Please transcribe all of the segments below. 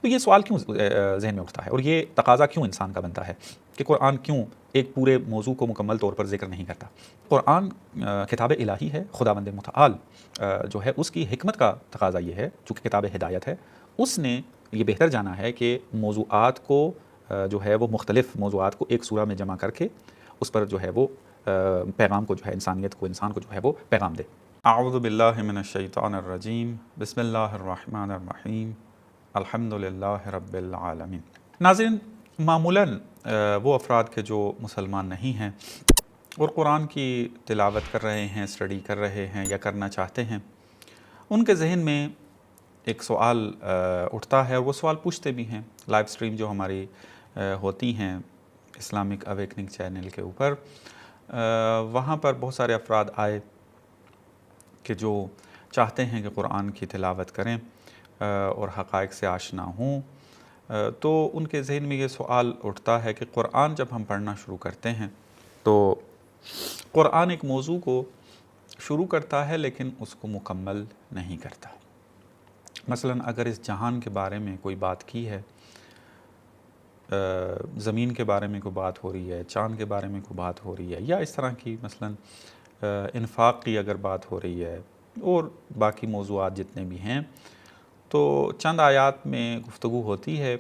تو یہ سوال کیوں ذہن میں اٹھتا ہے اور یہ تقاضا کیوں انسان کا بنتا ہے کہ قرآن کیوں ایک پورے موضوع کو مکمل طور پر ذکر نہیں کرتا؟ قرآن کتاب الہی ہے، خداوند متعال جو ہے اس کی حکمت کا تقاضا یہ ہے، چونکہ کتاب ہدایت ہے، اس نے یہ بہتر جانا ہے کہ موضوعات کو جو ہے وہ مختلف موضوعات کو ایک سورہ میں جمع کر کے اس پر جو ہے وہ پیغام کو جو ہے انسانیت کو، انسان کو جو ہے وہ پیغام دے۔ اعوذ باللہ من الشیطان الرجیم، بسم اللہ الرحمن الرحیم، الحمدللہ رب العالمین۔ ناظرین، معمولاً وہ افراد کے جو مسلمان نہیں ہیں اور قرآن کی تلاوت کر رہے ہیں، اسٹڈی کر رہے ہیں یا کرنا چاہتے ہیں، ان کے ذہن میں ایک سوال اٹھتا ہے اور وہ سوال پوچھتے بھی ہیں۔ لائیو سٹریم جو ہماری ہوتی ہیں اسلامک اویکننگ چینل کے اوپر، وہاں پر بہت سارے افراد آئے کہ جو چاہتے ہیں کہ قرآن کی تلاوت کریں اور حقائق سے آشنا ہوں، تو ان کے ذہن میں یہ سوال اٹھتا ہے کہ قرآن جب ہم پڑھنا شروع کرتے ہیں تو قرآن ایک موضوع کو شروع کرتا ہے لیکن اس کو مکمل نہیں کرتا۔ مثلاً اگر اس جہان کے بارے میں کوئی بات کی ہے، زمین کے بارے میں کوئی بات ہو رہی ہے، چاند کے بارے میں کوئی بات ہو رہی ہے، یا اس طرح کی مثلاً انفاق کی اگر بات ہو رہی ہے اور باقی موضوعات جتنے بھی ہیں، تو چند آیات میں گفتگو ہوتی ہے،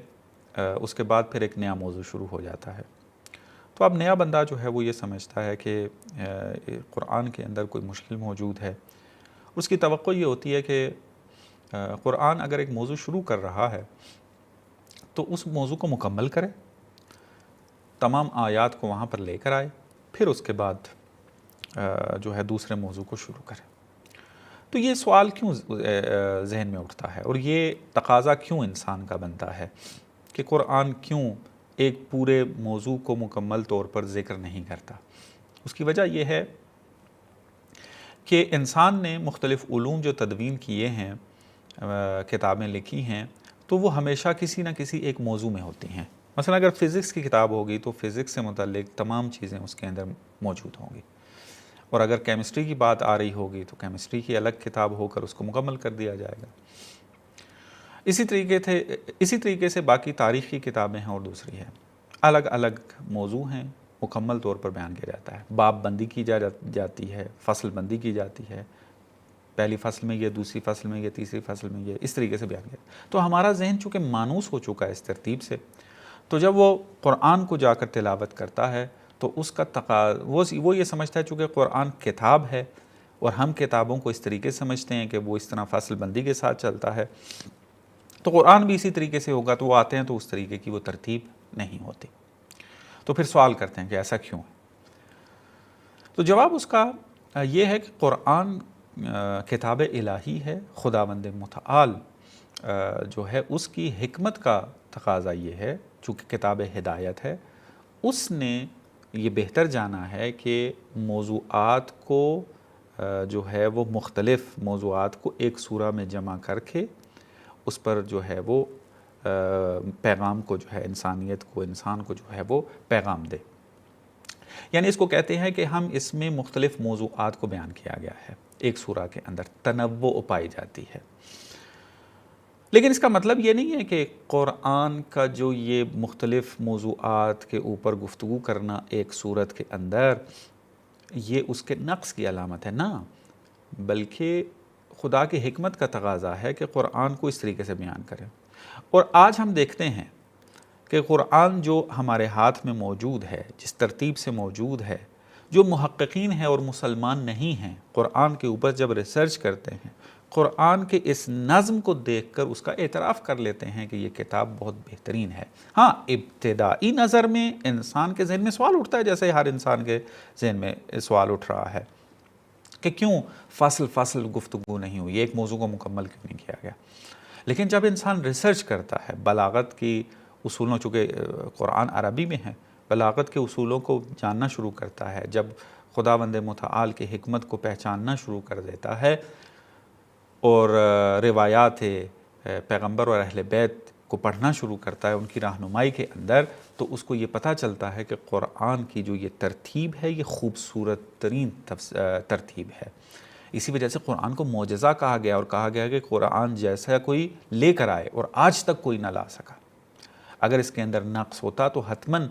اس کے بعد پھر ایک نیا موضوع شروع ہو جاتا ہے۔ تو اب نیا بندہ جو ہے وہ یہ سمجھتا ہے کہ قرآن کے اندر کوئی مشکل موجود ہے۔ اس کی توقع یہ ہوتی ہے کہ قرآن اگر ایک موضوع شروع کر رہا ہے تو اس موضوع کو مکمل کرے، تمام آیات کو وہاں پر لے کر آئے، پھر اس کے بعد جو ہے دوسرے موضوع کو شروع کرے۔ تو یہ سوال کیوں ذہن میں اٹھتا ہے اور یہ تقاضا کیوں انسان کا بنتا ہے کہ قرآن کیوں ایک پورے موضوع کو مکمل طور پر ذکر نہیں کرتا؟ اس کی وجہ یہ ہے کہ انسان نے مختلف علوم جو تدوین کیے ہیں، کتابیں لکھی ہیں، تو وہ ہمیشہ کسی نہ کسی ایک موضوع میں ہوتی ہیں۔ مثلا اگر فزکس کی کتاب ہوگی تو فزکس سے متعلق تمام چیزیں اس کے اندر موجود ہوں گی، اور اگر کیمسٹری کی بات آ رہی ہوگی تو کیمسٹری کی الگ کتاب ہو کر اس کو مکمل کر دیا جائے گا۔ اسی طریقے سے باقی تاریخی کتابیں ہیں اور دوسری ہیں، الگ الگ موضوع ہیں، مکمل طور پر بیان کیا جاتا ہے، باب بندی کی جاتی ہے، فصل بندی کی جاتی ہے، پہلی فصل میں یہ، دوسری فصل میں یہ، تیسری فصل میں یہ، اس طریقے سے بیان کیا۔ تو ہمارا ذہن چونکہ مانوس ہو چکا ہے اس ترتیب سے، تو جب وہ قرآن کو جا کر تلاوت کرتا ہے تو اس کا وہ یہ سمجھتا ہے چونکہ قرآن کتاب ہے اور ہم کتابوں کو اس طریقے سے سمجھتے ہیں کہ وہ اس طرح فصل بندی کے ساتھ چلتا ہے، تو قرآن بھی اسی طریقے سے ہوگا، تو وہ آتے ہیں تو اس طریقے کی وہ ترتیب نہیں ہوتی۔ تو پھر سوال کرتے ہیں کہ ایسا کیوں ہے؟ تو جواب اس کا یہ ہے کہ قرآن کتاب الہی ہے، خداوند متعال جو ہے اس کی حکمت کا تقاضا یہ ہے، چونکہ کتاب ہدایت ہے، اس نے یہ بہتر جانا ہے کہ موضوعات کو جو ہے وہ مختلف موضوعات کو ایک سورہ میں جمع کر کے اس پر جو ہے وہ پیغام کو جو ہے انسانیت کو، انسان کو جو ہے وہ پیغام دے۔ یعنی اس کو کہتے ہیں کہ ہم اس میں مختلف موضوعات کو بیان کیا گیا ہے، ایک سورہ کے اندر تنوع پائی جاتی ہے۔ لیکن اس کا مطلب یہ نہیں ہے کہ قرآن کا جو یہ مختلف موضوعات کے اوپر گفتگو کرنا ایک سورت کے اندر، یہ اس کے نقص کی علامت ہے، نہ، بلکہ خدا کی حکمت کا تقاضا ہے کہ قرآن کو اس طریقے سے بیان کریں۔ اور آج ہم دیکھتے ہیں کہ قرآن جو ہمارے ہاتھ میں موجود ہے، جس ترتیب سے موجود ہے، جو محققین ہیں اور مسلمان نہیں ہیں قرآن کے اوپر جب ریسرچ کرتے ہیں، قرآن کے اس نظم کو دیکھ کر اس کا اعتراف کر لیتے ہیں کہ یہ کتاب بہت بہترین ہے۔ ہاں، ابتدائی نظر میں انسان کے ذہن میں سوال اٹھتا ہے، جیسے ہر انسان کے ذہن میں سوال اٹھ رہا ہے کہ کیوں فصل فصل گفتگو نہیں ہوئی، ایک موضوع کو مکمل کیوں نہیں کیا گیا۔ لیکن جب انسان ریسرچ کرتا ہے، بلاغت کی اصولوں، چونکہ قرآن عربی میں ہے، بلاغت کے اصولوں کو جاننا شروع کرتا ہے، جب خداوند متعال کی حکمت کو پہچاننا شروع کر دیتا ہے اور روایات پیغمبر اور اہل بیت کو پڑھنا شروع کرتا ہے ان کی رہنمائی کے اندر، تو اس کو یہ پتہ چلتا ہے کہ قرآن کی جو یہ ترتیب ہے، یہ خوبصورت ترین ترتیب ہے۔ اسی وجہ سے قرآن کو معجزہ کہا گیا اور کہا گیا کہ قرآن جیسا کوئی لے کر آئے اور آج تک کوئی نہ لا سکا۔ اگر اس کے اندر نقص ہوتا تو حتماً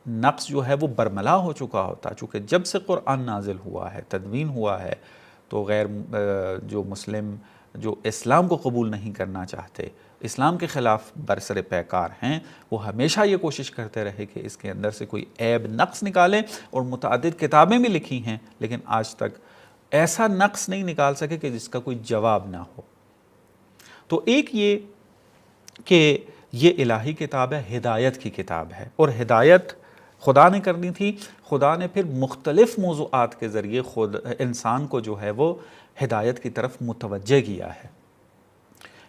نقص جو ہے وہ برملا ہو چکا ہوتا، چونکہ جب سے قرآن نازل ہوا ہے، تدوین ہوا ہے، تو غیر جو مسلم جو اسلام کو قبول نہیں کرنا چاہتے، اسلام کے خلاف برسر پیکار ہیں، وہ ہمیشہ یہ کوشش کرتے رہے کہ اس کے اندر سے کوئی عیب نقص نکالیں، اور متعدد کتابیں بھی لکھی ہیں لیکن آج تک ایسا نقص نہیں نکال سکے کہ جس کا کوئی جواب نہ ہو۔ تو ایک یہ کہ یہ الہی کتاب ہے، ہدایت کی کتاب ہے، اور ہدایت خدا نے کرنی تھی۔ خدا نے پھر مختلف موضوعات کے ذریعے خود انسان کو جو ہے وہ ہدایت کی طرف متوجہ کیا ہے،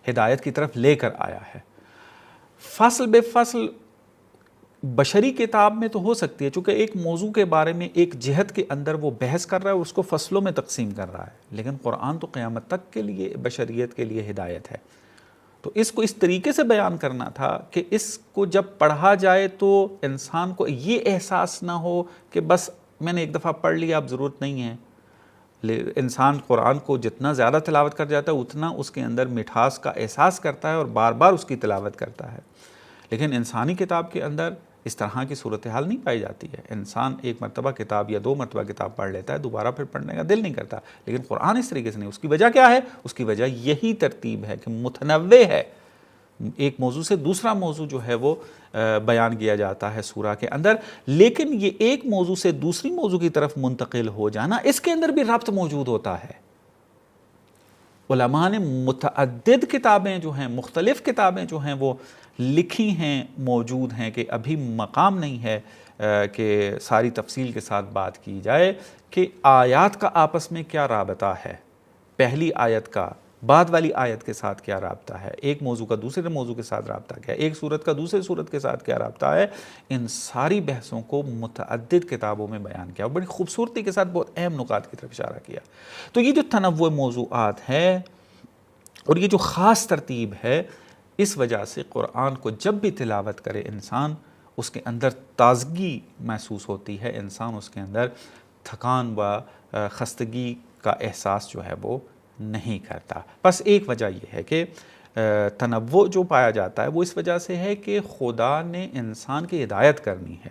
ہدایت کی طرف لے کر آیا ہے۔ فصل بے فصل بشری کتاب میں تو ہو سکتی ہے، چونکہ ایک موضوع کے بارے میں ایک جہت کے اندر وہ بحث کر رہا ہے اور اس کو فصلوں میں تقسیم کر رہا ہے، لیکن قرآن تو قیامت تک کے لیے بشریت کے لیے ہدایت ہے۔ تو اس کو اس طریقے سے بیان کرنا تھا کہ اس کو جب پڑھا جائے تو انسان کو یہ احساس نہ ہو کہ بس میں نے ایک دفعہ پڑھ لیا اب ضرورت نہیں ہے۔ انسان قرآن کو جتنا زیادہ تلاوت کر جاتا ہے اتنا اس کے اندر مٹھاس کا احساس کرتا ہے اور بار بار اس کی تلاوت کرتا ہے، لیکن انسانی کتاب کے اندر اس طرح کی صورتحال نہیں پائی جاتی ہے۔ انسان ایک مرتبہ کتاب یا 2 مرتبہ کتاب پڑھ لیتا ہے، دوبارہ پھر پڑھنے کا دل نہیں کرتا، لیکن قرآن اس طریقے سے نہیں۔ اس کی وجہ کیا ہے؟ اس کی وجہ یہی ترتیب ہے کہ متنوع ہے، ایک موضوع سے دوسرا موضوع جو ہے وہ بیان کیا جاتا ہے سورہ کے اندر، لیکن یہ ایک موضوع سے دوسری موضوع کی طرف منتقل ہو جانا، اس کے اندر بھی ربط موجود ہوتا ہے۔ علماء نے متعدد کتابیں جو ہیں، مختلف کتابیں جو ہیں وہ لکھی ہیں، موجود ہیں، کہ ابھی مقام نہیں ہے کہ ساری تفصیل کے ساتھ بات کی جائے کہ آیات کا آپس میں کیا رابطہ ہے، پہلی آیت کا بعد والی آیت کے ساتھ کیا رابطہ ہے، ایک موضوع کا دوسرے موضوع کے ساتھ رابطہ کیا ہے، ایک صورت کا دوسرے صورت کے ساتھ کیا رابطہ ہے۔ ان ساری بحثوں کو متعدد کتابوں میں بیان کیا اور بڑی خوبصورتی کے ساتھ بہت اہم نکات کی طرف اشارہ کیا۔ تو یہ جو تنوع موضوعات ہے اور یہ جو خاص ترتیب ہے، اس وجہ سے قرآن کو جب بھی تلاوت کرے انسان، اس کے اندر تازگی محسوس ہوتی ہے، انسان اس کے اندر تھکان و خستگی کا احساس جو ہے وہ نہیں کرتا۔ بس ایک وجہ یہ ہے کہ تنوع جو پایا جاتا ہے وہ اس وجہ سے ہے کہ خدا نے انسان کی ہدایت کرنی ہے،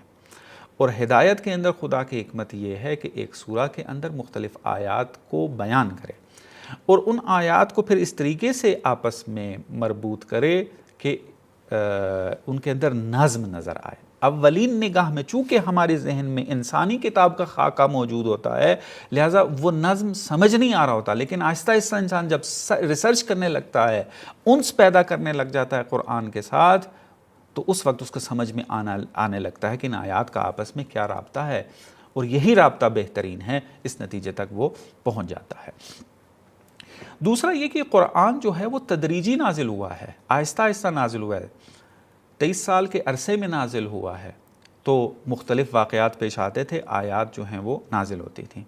اور ہدایت کے اندر خدا کی حکمت یہ ہے کہ ایک سورہ کے اندر مختلف آیات کو بیان کرے اور ان آیات کو پھر اس طریقے سے آپس میں مربوط کرے کہ ان کے اندر نظم نظر آئے۔ اولین نگاہ میں چونکہ ہمارے ذہن میں انسانی کتاب کا خاکہ موجود ہوتا ہے، لہٰذا وہ نظم سمجھ نہیں آ رہا ہوتا، لیکن آہستہ آہستہ انسان جب ریسرچ کرنے لگتا ہے، انس پیدا کرنے لگ جاتا ہے قرآن کے ساتھ، تو اس وقت اس کو سمجھ میں آنے لگتا ہے کہ ان آیات کا آپس میں کیا رابطہ ہے، اور یہی رابطہ بہترین ہے، اس نتیجے تک وہ پہنچ جاتا ہے۔ دوسرا یہ کہ قرآن جو ہے وہ تدریجی نازل ہوا ہے، آہستہ آہستہ نازل ہوا ہے، 23 سال کے عرصے میں نازل ہوا ہے، تو مختلف واقعات پیش آتے تھے، آیات جو ہیں وہ نازل ہوتی تھیں،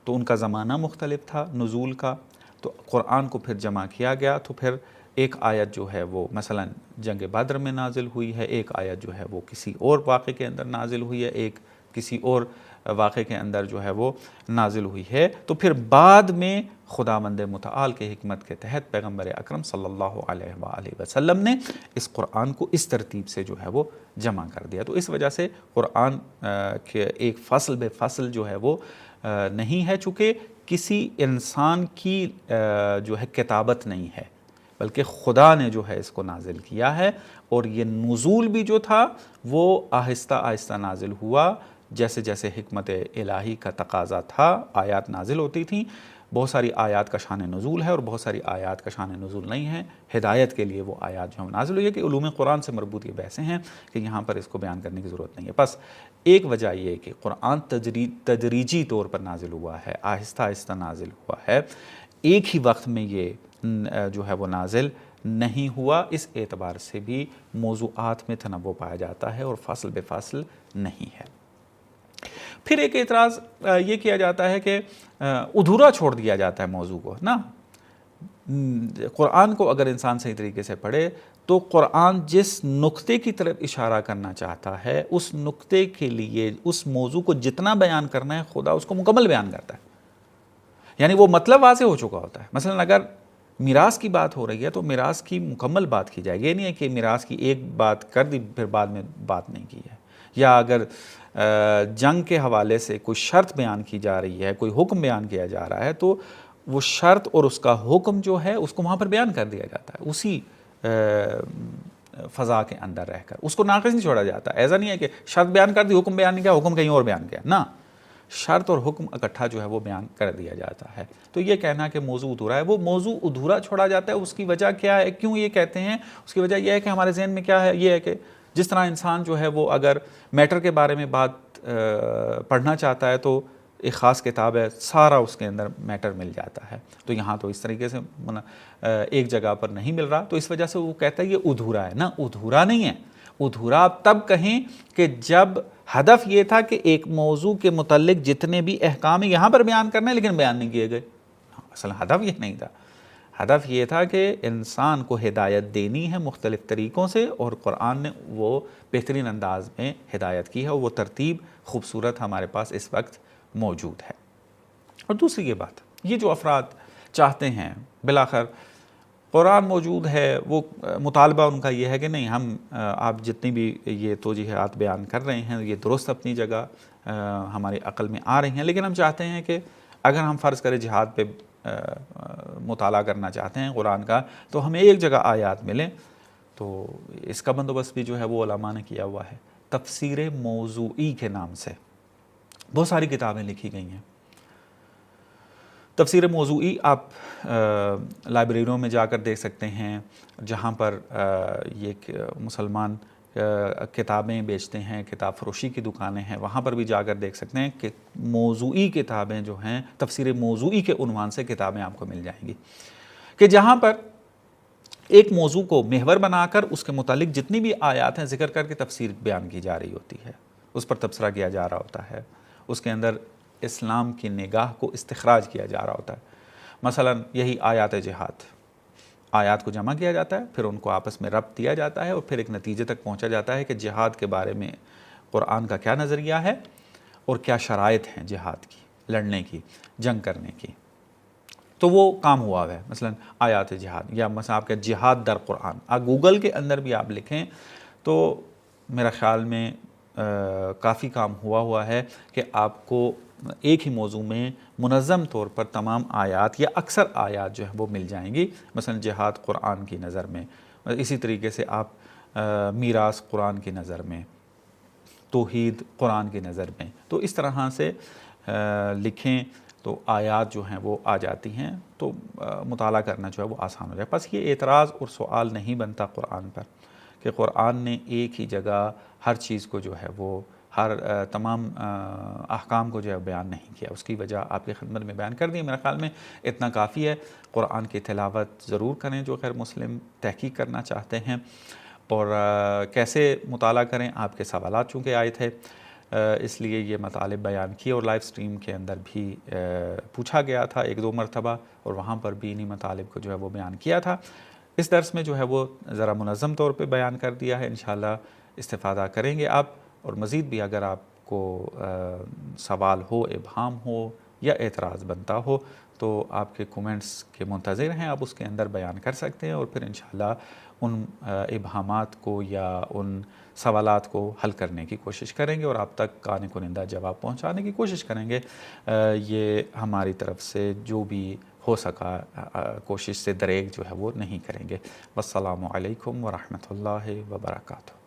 تو ان کا زمانہ مختلف تھا نزول کا، تو قرآن کو پھر جمع کیا گیا، تو پھر ایک آیت جو ہے وہ مثلا جنگ بدر میں نازل ہوئی ہے، ایک آیت جو ہے وہ کسی اور واقعے کے اندر نازل ہوئی ہے، ایک کسی اور واقعے کے اندر جو ہے وہ نازل ہوئی ہے، تو پھر بعد میں خداوند متعال کے حکمت کے تحت پیغمبر اکرم صلی اللہ علیہ وآلہ وسلم نے اس قرآن کو اس ترتیب سے جو ہے وہ جمع کر دیا۔ تو اس وجہ سے قرآن کے ایک فصل بے فصل جو ہے وہ نہیں ہے، چونکہ کسی انسان کی جو ہے کتابت نہیں ہے، بلکہ خدا نے جو ہے اس کو نازل کیا ہے، اور یہ نزول بھی جو تھا وہ آہستہ آہستہ نازل ہوا، جیسے جیسے حکمت الہی کا تقاضا تھا آیات نازل ہوتی تھیں۔ بہت ساری آیات کا شان نزول ہے اور بہت ساری آیات کا شان نزول نہیں ہے، ہدایت کے لیے وہ آیات جو نازل ہوئی ہے، کہ علوم قرآن سے مربوط یہ بحثیں ہیں کہ یہاں پر اس کو بیان کرنے کی ضرورت نہیں ہے۔ بس ایک وجہ یہ ہے کہ قرآن تدریجی طور پر نازل ہوا ہے، آہستہ آہستہ نازل ہوا ہے، ایک ہی وقت میں یہ جو ہے وہ نازل نہیں ہوا، اس اعتبار سے بھی موضوعات میں تنوع پایا جاتا ہے اور فصل بے فصل نہیں ہے۔ پھر ایک اعتراض یہ کیا جاتا ہے کہ ادھورا چھوڑ دیا جاتا ہے موضوع کو نا۔ قرآن کو اگر انسان صحیح طریقے سے پڑھے تو قرآن جس نقطے کی طرف اشارہ کرنا چاہتا ہے، اس نقطے کے لیے اس موضوع کو جتنا بیان کرنا ہے خدا اس کو مکمل بیان کرتا ہے، یعنی وہ مطلب واضح ہو چکا ہوتا ہے. مثلا اگر میراث کی بات ہو رہی ہے تو میراث کی مکمل بات کی جائے گی. یہ نہیں ہے کہ میراث کی ایک بات کر دی پھر بعد میں بات نہیں کی ہے. یا اگر جنگ کے حوالے سے کوئی شرط بیان کی جا رہی ہے, کوئی حکم بیان کیا جا رہا ہے, تو وہ شرط اور اس کا حکم جو ہے اس کو وہاں پر بیان کر دیا جاتا ہے اسی فضا کے اندر رہ کر. اس کو ناقص نہیں چھوڑا جاتا. ایسا نہیں ہے کہ شرط بیان کر دی, حکم بیان نہیں کیا, حکم کہیں اور بیان کیا. نہ, شرط اور حکم اکٹھا جو ہے وہ بیان کر دیا جاتا ہے. تو یہ کہنا کہ موضوع ادھورا ہے, وہ موضوع ادھورا چھوڑا جاتا ہے. اس کی وجہ کیا ہے, کیوں یہ کہتے ہیں؟ اس کی وجہ یہ ہے کہ ہمارے ذہن میں کیا ہے, یہ ہے کہ جس طرح انسان جو ہے وہ اگر میٹر کے بارے میں بات پڑھنا چاہتا ہے تو ایک خاص کتاب ہے, سارا اس کے اندر میٹر مل جاتا ہے. تو یہاں تو اس طریقے سے ایک جگہ پر نہیں مل رہا, تو اس وجہ سے وہ کہتا ہے یہ ادھورا ہے. نہ, ادھورا نہیں ہے. ادھورا آپ تب کہیں کہ جب ہدف یہ تھا کہ ایک موضوع کے متعلق جتنے بھی احکام یہاں پر بیان کرنے ہیں لیکن بیان نہیں کیے گئے. اصل ہدف یہ نہیں تھا. ہدف یہ تھا کہ انسان کو ہدایت دینی ہے مختلف طریقوں سے, اور قرآن نے وہ بہترین انداز میں ہدایت کی ہے, اور وہ ترتیب خوبصورت ہمارے پاس اس وقت موجود ہے. اور دوسری یہ بات, یہ جو افراد چاہتے ہیں بالآخر قرآن موجود ہے, وہ مطالبہ ان کا یہ ہے کہ نہیں, ہم آپ جتنی بھی یہ توجیہات بیان کر رہے ہیں یہ درست اپنی جگہ ہماری عقل میں آ رہی ہیں, لیکن ہم چاہتے ہیں کہ اگر ہم فرض کریں جہاد پہ مطالعہ کرنا چاہتے ہیں قرآن کا, تو ہمیں ایک جگہ آیات ملیں. تو اس کا بندوبست بھی جو ہے وہ علماء نے کیا ہوا ہے. تفسیر موضوعی کے نام سے بہت ساری کتابیں لکھی گئی ہیں. تفسیر موضوعی آپ لائبریریوں میں جا کر دیکھ سکتے ہیں, جہاں پر یہ مسلمان کتابیں بیچتے ہیں, کتاب فروشی کی دکانیں ہیں, وہاں پر بھی جا کر دیکھ سکتے ہیں کہ موضوعی کتابیں جو ہیں, تفسیر موضوعی کے عنوان سے کتابیں آپ کو مل جائیں گی, کہ جہاں پر ایک موضوع کو محور بنا کر اس کے متعلق جتنی بھی آیات ہیں ذکر کر کے تفسیر بیان کی جا رہی ہوتی ہے, اس پر تبصرہ کیا جا رہا ہوتا ہے, اس کے اندر اسلام کی نگاہ کو استخراج کیا جا رہا ہوتا ہے. مثلا یہی آیات جہاد, آیات کو جمع کیا جاتا ہے, پھر ان کو آپس میں ربط دیا جاتا ہے, اور پھر ایک نتیجے تک پہنچا جاتا ہے کہ جہاد کے بارے میں قرآن کا کیا نظریہ ہے اور کیا شرائط ہیں جہاد کی, لڑنے کی, جنگ کرنے کی. تو وہ کام ہوا ہے. مثلا آیات جہاد, یا مثلا آپ کا جہاد در قرآن, گوگل کے اندر بھی آپ لکھیں تو میرا خیال میں کافی کام ہوا ہے کہ آپ کو ایک ہی موضوع میں منظم طور پر تمام آیات یا اکثر آیات جو ہے وہ مل جائیں گی. مثلا جہاد قرآن کی نظر میں, اسی طریقے سے آپ میراث قرآن کی نظر میں, توحید قرآن کی نظر میں, تو اس طرح سے لکھیں تو آیات جو ہیں وہ آ جاتی ہیں, تو مطالعہ کرنا جو ہے وہ آسان ہو جائے. بس یہ اعتراض اور سوال نہیں بنتا قرآن پر کہ قرآن نے ایک ہی جگہ ہر چیز کو جو ہے وہ ہر تمام احکام کو جو ہے بیان نہیں کیا. اس کی وجہ آپ کی خدمت میں بیان کر دی. میرے خیال میں اتنا کافی ہے. قرآن کی تلاوت ضرور کریں جو غیر مسلم تحقیق کرنا چاہتے ہیں, اور کیسے مطالعہ کریں, آپ کے سوالات چونکہ آئے تھے اس لیے یہ مطالب بیان کیے, اور لائیو سٹریم کے اندر بھی پوچھا گیا تھا 1-2 مرتبہ, اور وہاں پر بھی انہی مطالب کو جو ہے وہ بیان کیا تھا. اس درس میں جو ہے وہ ذرا منظم طور پہ بیان کر دیا ہے. انشاءاللہ استفادہ کریں گے آپ, اور مزید بھی اگر آپ کو سوال ہو, ابہام ہو یا اعتراض بنتا ہو تو آپ کے کومنٹس کے منتظر ہیں, آپ اس کے اندر بیان کر سکتے ہیں, اور پھر انشاءاللہ ان ابہامات کو یا ان سوالات کو حل کرنے کی کوشش کریں گے, اور آپ تک قانع کنندہ جواب پہنچانے کی کوشش کریں گے. یہ ہماری طرف سے جو بھی ہو سکا کوشش سے دریغ جو ہے وہ نہیں کریں گے. والسلام علیکم ورحمۃ اللہ وبرکاتہ.